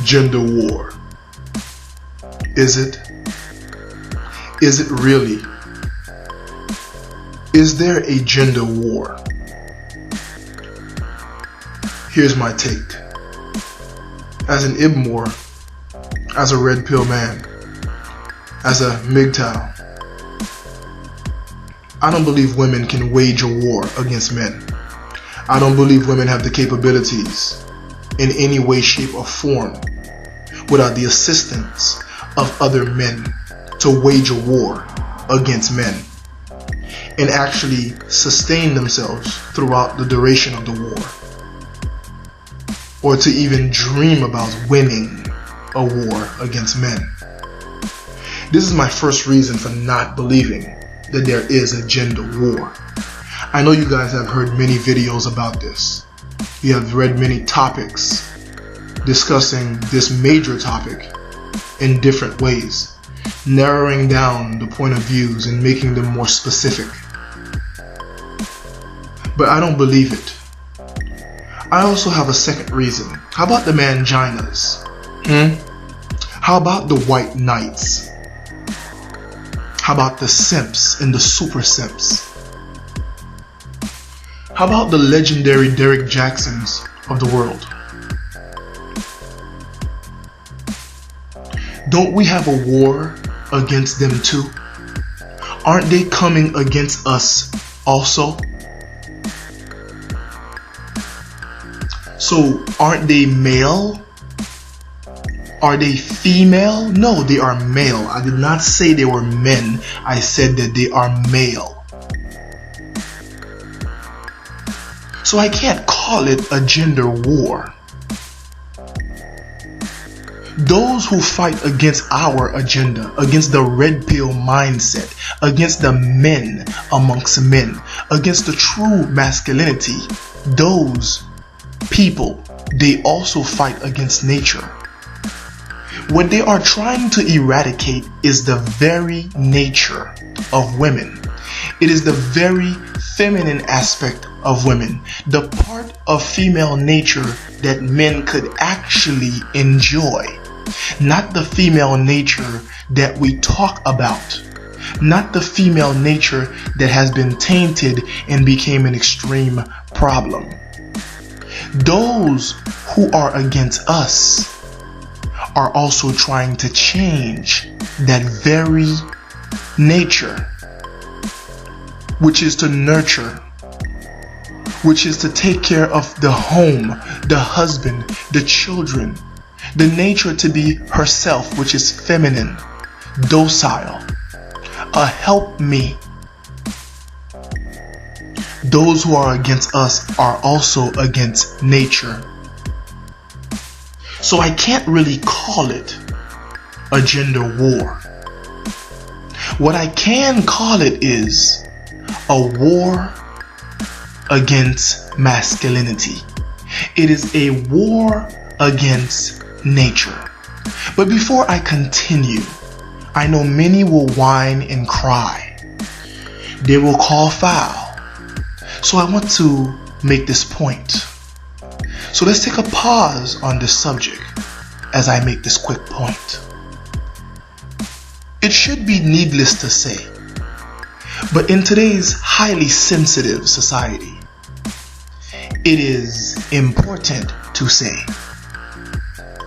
Gender war. Is it? Is it really? Is there a gender war? Here's my take. As an IBMOR, as a red pill man, as a Mgtow, I don't believe women can wage a war against men. I don't believe women have the capabilities in any way, shape, or form without the assistance of other men to wage a war against men and actually sustain themselves throughout the duration of the war, or to even dream about winning a war against men. This is my first reason for not believing that there is a gender war. I know you guys have heard many videos about this. You have read many topics discussing this major topic in different ways, narrowing down the point of views and making them more specific. But I don't believe it. I also have a second reason. How about the manginas? How about the white knights? How about the simps and the super simps? How about the legendary Derrick Jacksons of the world? Don't we have a war against them too? Aren't they coming against us also? So aren't they male? Are they female? No, they are male. I did not say they were men. I said that they are male. So I can't call it a gender war. Those who fight against our agenda, against the red pill mindset, against the men amongst men, against the true masculinity, those people, they also fight against nature. What they are trying to eradicate is the very nature of women. It is the very feminine aspect of women, the part of female nature that men could actually enjoy. Not the female nature that we talk about. Not the female nature that has been tainted and became an extreme problem. Those who are against us are also trying to change that very nature, which is to nurture, which is to take care of the home, the husband, the children, the nature to be herself, which is feminine, docile, a help me. Those who are against us are also against nature. So I can't really call it a gender war. What I can call it is a war against masculinity. It is a war against nature. But before I continue, I know many will whine and cry. They will call foul. So I want to make this point. So let's take a pause on this subject as I make this quick point. It should be needless to say, but in today's highly sensitive society, it is important to say,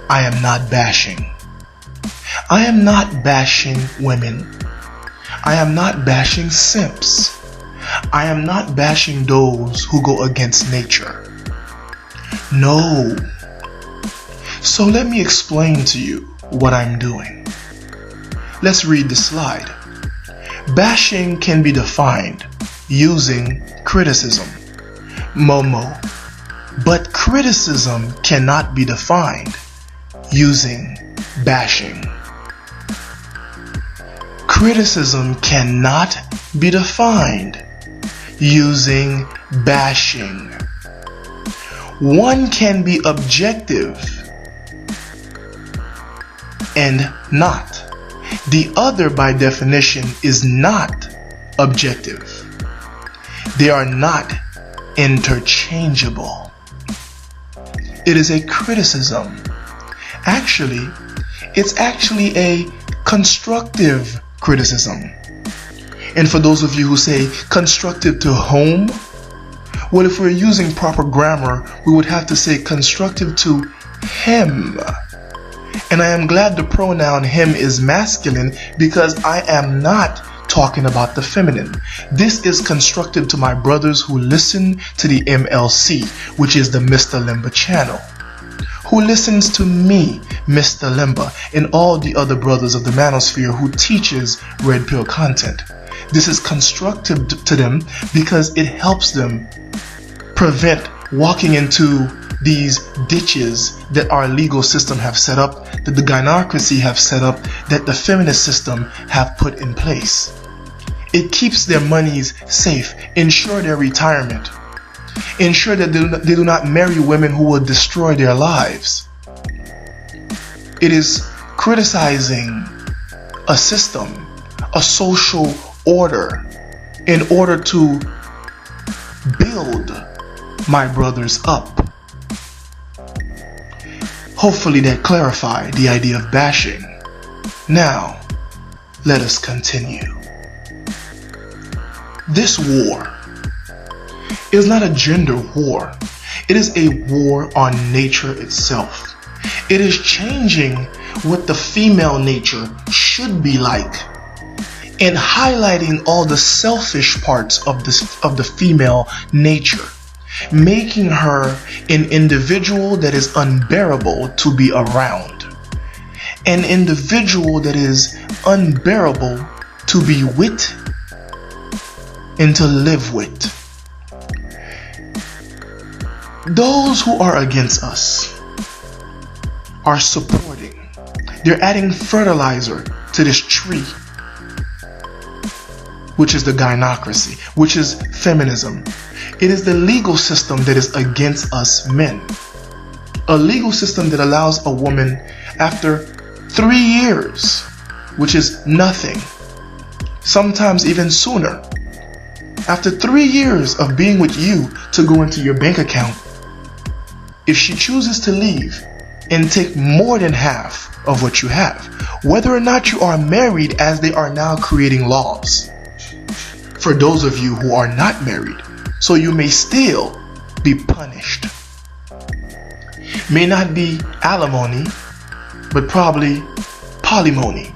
I am not bashing. I am not bashing women. I am not bashing simps. I am not bashing those who go against nature. No. So let me explain to you what I'm doing. Let's read the slide. Bashing can be defined using criticism, Momo, but criticism cannot be defined using bashing. Criticism cannot be defined using bashing. One can be objective and not. The other, by definition, is not objective. They are not interchangeable. It is a criticism. Actually, it's actually a constructive criticism. And for those of you who say constructive to whom, well, if we're using proper grammar, we would have to say constructive to him. And I am glad the pronoun him is masculine, because I am not talking about the feminine. This is constructive to my brothers who listen to the MLC, which is the Myster Lemba Channel, who listens to me, Myster Lemba, and all the other brothers of the manosphere who teaches red pill content. This is constructive to them because it helps them prevent walking into these ditches that our legal system have set up, that the gynocracy have set up, that the feminist system have put in place. It keeps their monies safe, ensure their retirement, ensure that they do not marry women who will destroy their lives. It is criticizing a system, a social order, in order to build my brothers up. Hopefully that clarified the idea of bashing. Now, let us continue. This war is not a gender war. It is a war on nature itself. It is changing what the female nature should be like, and highlighting all the selfish parts of the female nature, making her an individual that is unbearable to be around, an individual that is unbearable to be with and to live with. Those who are against us are supporting. They're adding fertilizer to this tree, which is the gynocracy, which is feminism. It is the legal system that is against us men. A legal system that allows a woman, after 3 years, which is nothing, sometimes even sooner, after 3 years of being with you, to go into your bank account, if she chooses to leave and take more than half of what you have, whether or not you are married, as they are now creating laws for those of you who are not married, so you may still be punished. May not be alimony, but probably polymony.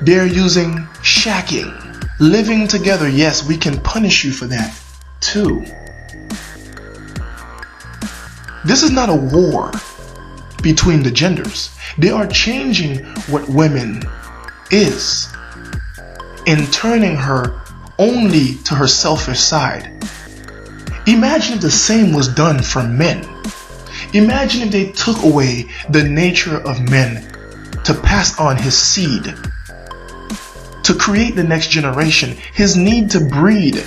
They're using shacking, living together. Yes, we can punish you for that too. This is not a war between the genders. They are changing what women is and turning her only to her selfish side. Imagine if the same was done for men. Imagine if they took away the nature of men to pass on his seed, to create the next generation, his need to breed.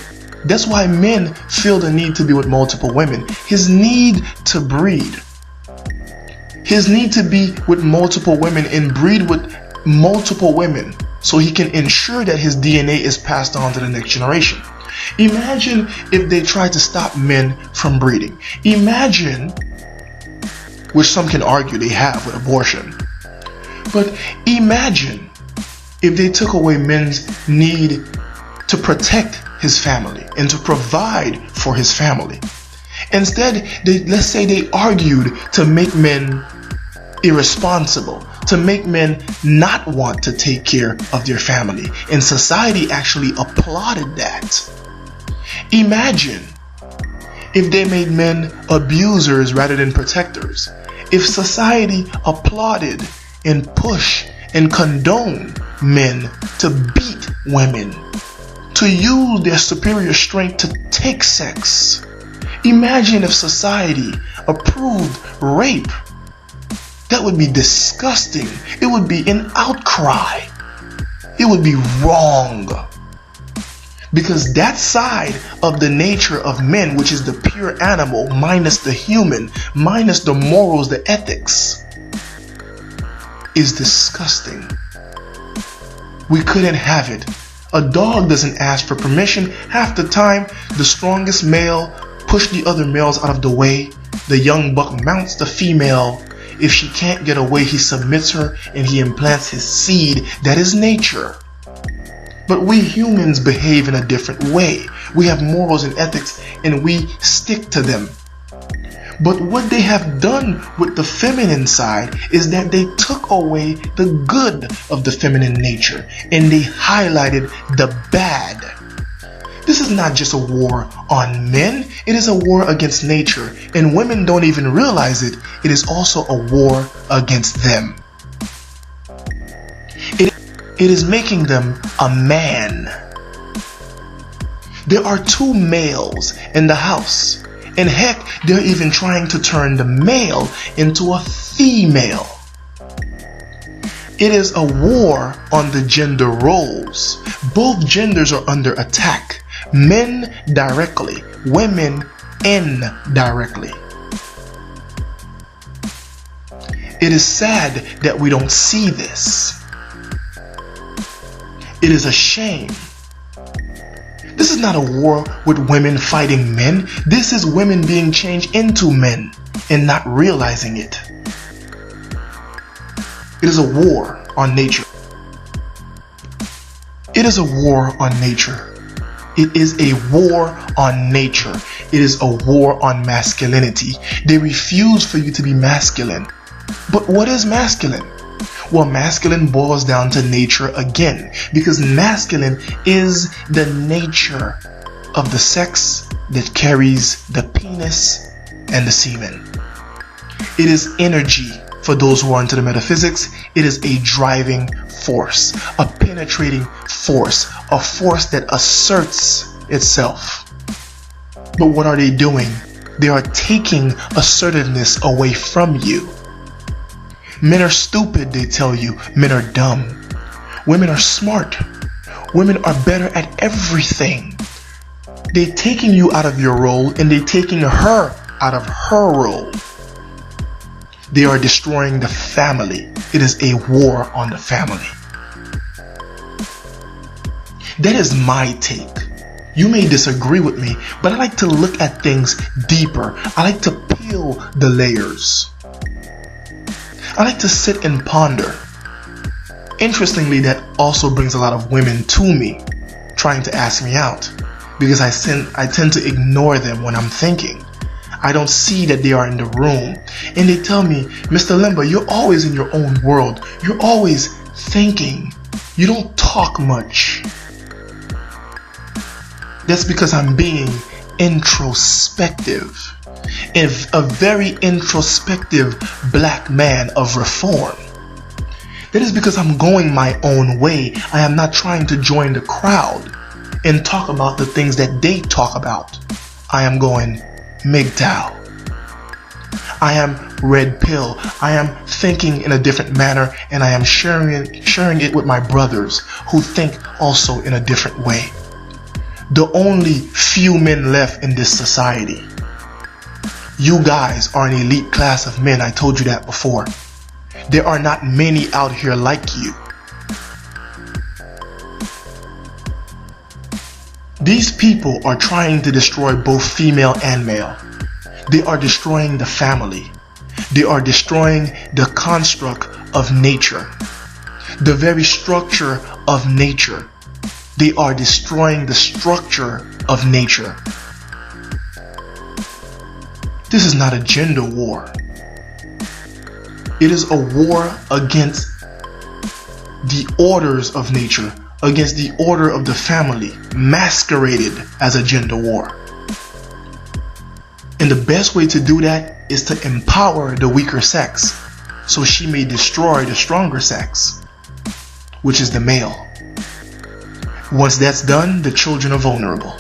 That's why men feel the need to be with multiple women. His need to breed. His need to be with multiple women and breed with multiple women, so he can ensure that his DNA is passed on to the next generation. Imagine if they tried to stop men from breeding. Imagine, which some can argue they have with abortion, but imagine if they took away men's need to protect his family and to provide for his family. Instead, let's say they argued to make men irresponsible, to make men not want to take care of their family, and society actually applauded that. Imagine if they made men abusers rather than protectors. If society applauded and pushed and condoned men to beat women, to use their superior strength to take sex. Imagine if society approved rape. That would be disgusting. It would be an outcry. It would be wrong. Because that side of the nature of men, which is the pure animal, minus the human, minus the morals, the ethics, is disgusting. We couldn't have it. A dog doesn't ask for permission. Half the time, the strongest male push the other males out of the way. The young buck mounts the female. If she can't get away, he submits her and he implants his seed. That is nature. But we humans behave in a different way. We have morals and ethics and we stick to them. But what they have done with the feminine side is that they took away the good of the feminine nature and they highlighted the bad. This is not just a war on men, it is a war against nature, and women don't even realize it. It is also a war against them. It is making them a man. There are two males in the house, and heck, they're even trying to turn the male into a female. It is a war on the gender roles. Both genders are under attack. Men directly, women indirectly. It is sad that we don't see this. It is a shame. This is not a war with women fighting men. This is women being changed into men and not realizing it. It is a war on nature. It is a war on nature. It is a war on nature. It is a war on masculinity. They refuse for you to be masculine. But what is masculine? Well, masculine boils down to nature again, because masculine is the nature of the sex that carries the penis and the semen. It is energy. For those who are into the metaphysics, it is a driving force, a penetrating force, a force that asserts itself. But what are they doing? They are taking assertiveness away from you. Men are stupid, they tell you. Men are dumb. Women are smart. Women are better at everything. They're taking you out of your role and they're taking her out of her role. They are destroying the family. It is a war on the family. That is my take. You may disagree with me, but I like to look at things deeper. I like to peel the layers. I like to sit and ponder. Interestingly, that also brings a lot of women to me, trying to ask me out, because I tend to ignore them when I'm thinking. I don't see that they are in the room. And they tell me, Mr. Lemba, you're always in your own world. You're always thinking. You don't talk much. That's because I'm being introspective. A very introspective black man of reform. That is because I'm going my own way. I am not trying to join the crowd and talk about the things that they talk about. I am going Mgtow. I am red pill. I am thinking in a different manner, and I am sharing it with my brothers who think also in a different way. The only few men left in this society. You guys are an elite class of men. I told you that before. There are not many out here like you. These people are trying to destroy both female and male. They are destroying the family. They are destroying the construct of nature. The very structure of nature. They are destroying the structure of nature. This is not a gender war. It is a war against the orders of nature, against the order of the family, masqueraded as a gender war. And the best way to do that is to empower the weaker sex, so she may destroy the stronger sex, which is the male. Once that's done, the children are vulnerable.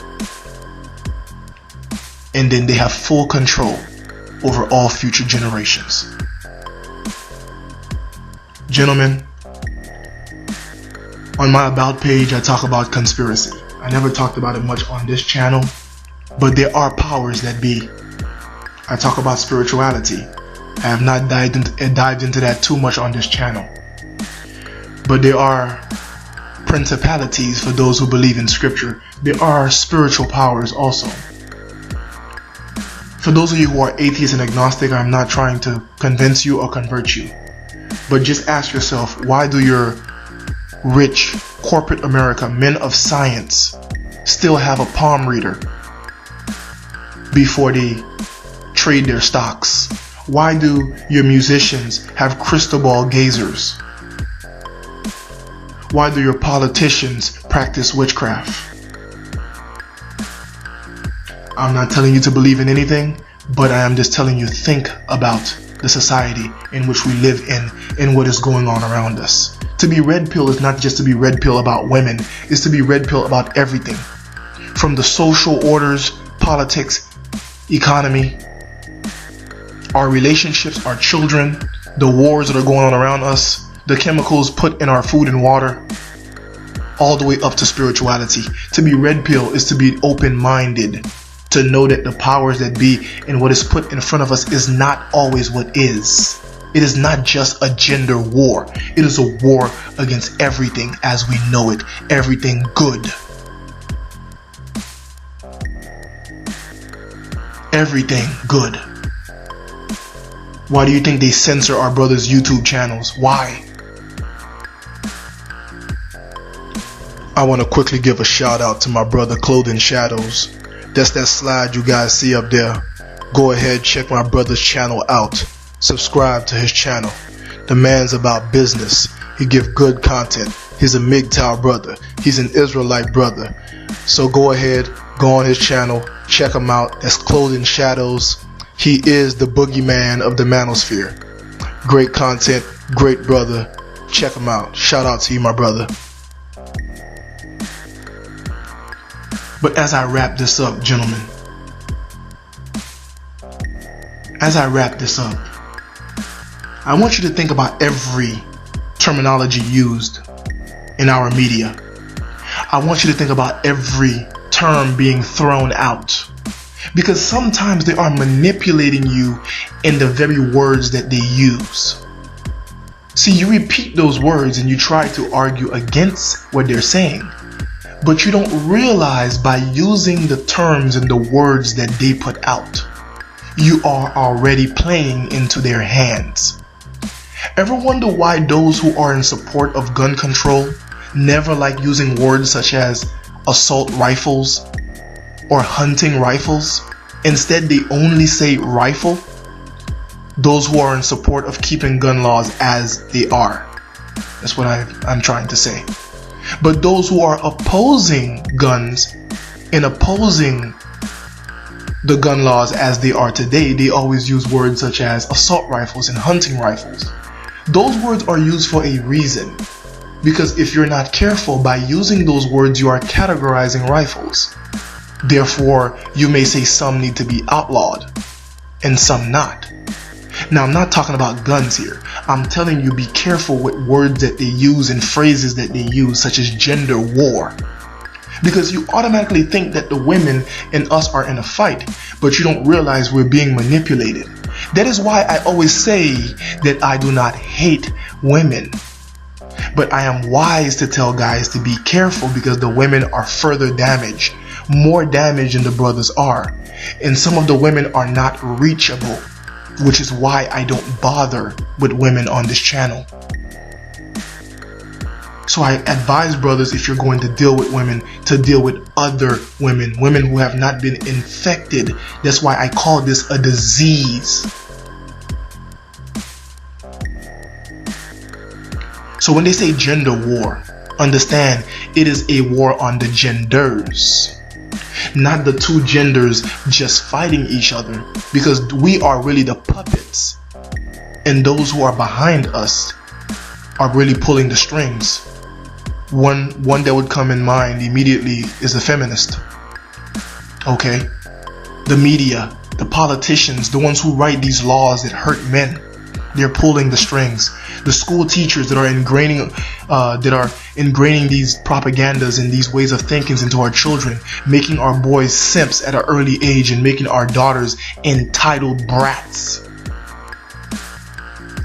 And then they have full control over all future generations. Gentlemen, on my About page, I talk about conspiracy. I never talked about it much on this channel, but there are powers that be. I talk about spirituality. I have not dived into that too much on this channel. But there are principalities for those who believe in scripture. There are spiritual powers also. For those of you who are atheist and agnostic, I'm not trying to convince you or convert you. But just ask yourself, why do your rich corporate America, men of science, still have a palm reader before they trade their stocks? Why do your musicians have crystal ball gazers? Why do your politicians practice witchcraft? I'm not telling you to believe in anything, but I am just telling you, think about the society in which we live in and what is going on around us. To be red pill is not just to be red pill about women, it's to be red pill about everything. From the social orders, politics, economy, our relationships, our children, the wars that are going on around us, the chemicals put in our food and water, all the way up to spirituality. To be red pill is to be open-minded, to know that the powers that be and what is put in front of us is not always what is. It is not just a gender war. It is a war against everything as we know it, everything good. Everything good. Why do you think they censor our brothers' YouTube channels? Why? I want to quickly give a shout out to my brother Clothing Shadows. That's that slide you guys see up there. Go ahead, check my brother's channel out. Subscribe to his channel. The man's about business. He give good content. He's a Mgtow brother. He's an Israelite brother. So go ahead, go on his channel, check him out. That's Clothing Shadows. He is the boogeyman of the manosphere. Great content, great brother. Check him out. Shout out to you, my brother. But as I wrap this up, gentlemen, as I wrap this up, I want you to think about every terminology used in our media. I want you to think about every term being thrown out, because sometimes they are manipulating you in the very words that they use. See, you repeat those words and you try to argue against what they're saying, but you don't realize by using the terms and the words that they put out, you are already playing into their hands. Ever wonder why those who are in support of gun control never like using words such as assault rifles or hunting rifles? Instead, they only say rifle. Those who are in support of keeping gun laws as they are. That's what I'm trying to say. But those who are opposing guns and opposing the gun laws as they are today, they always use words such as assault rifles and hunting rifles. Those words are used for a reason, because if you're not careful, by using those words you are categorizing rifles. Therefore, you may say some need to be outlawed and some not. Now, I'm not talking about guns here. I'm telling you, be careful with words that they use and phrases that they use, such as gender war. Because you automatically think that the women and us are in a fight, but you don't realize we're being manipulated. That is why I always say that I do not hate women. But I am wise to tell guys to be careful, because the women are further damaged, more damaged than the brothers are. And some of the women are not reachable, which is why I don't bother with women on this channel. So I advise brothers, if you're going to deal with women, to deal with other women, women who have not been infected. That's why I call this a disease. So when they say gender war, understand it is a war on the genders, not the two genders just fighting each other, because we are really the puppets, and those who are behind us are really pulling the strings. One that would come in mind immediately is the feminist. Okay? The media, the politicians, the ones who write these laws that hurt men, they're pulling the strings. The school teachers that are ingraining these propagandas and these ways of thinking into our children, making our boys simps at an early age and making our daughters entitled brats,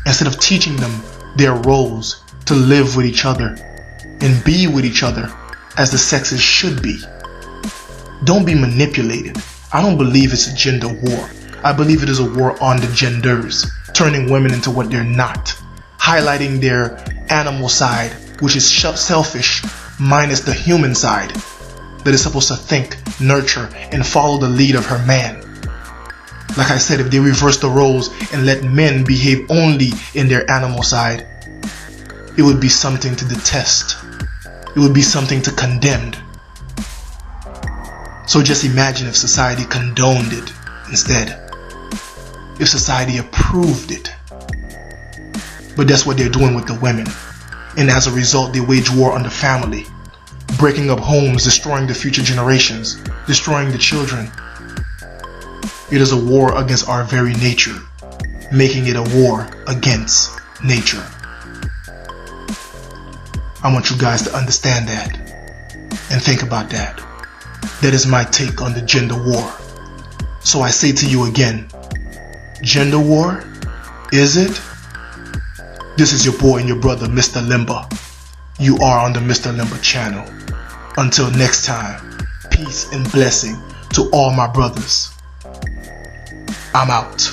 instead of teaching them their roles to live with each other and be with each other as the sexes should be. Don't be manipulated. I don't believe it's a gender war. I believe it is a war on the genders, turning women into what they're not, highlighting their animal side, which is selfish, minus the human side that is supposed to think, nurture, and follow the lead of her man. Like I said, if they reverse the roles and let men behave only in their animal side, it would be something to detest. It would be something to condemn. So just imagine if society condoned it instead. If society approved it. But that's what they're doing with the women. And as a result, they wage war on the family, breaking up homes, destroying the future generations, destroying the children. It is a war against our very nature, making it a war against nature. I want you guys to understand that and think about that. That is my take on the gender war. So I say to you again, gender war? Is it? This is your boy and your brother, Myster Lemba. You are on the Myster Lemba Channel. Until next time, peace and blessing to all my brothers. I'm out.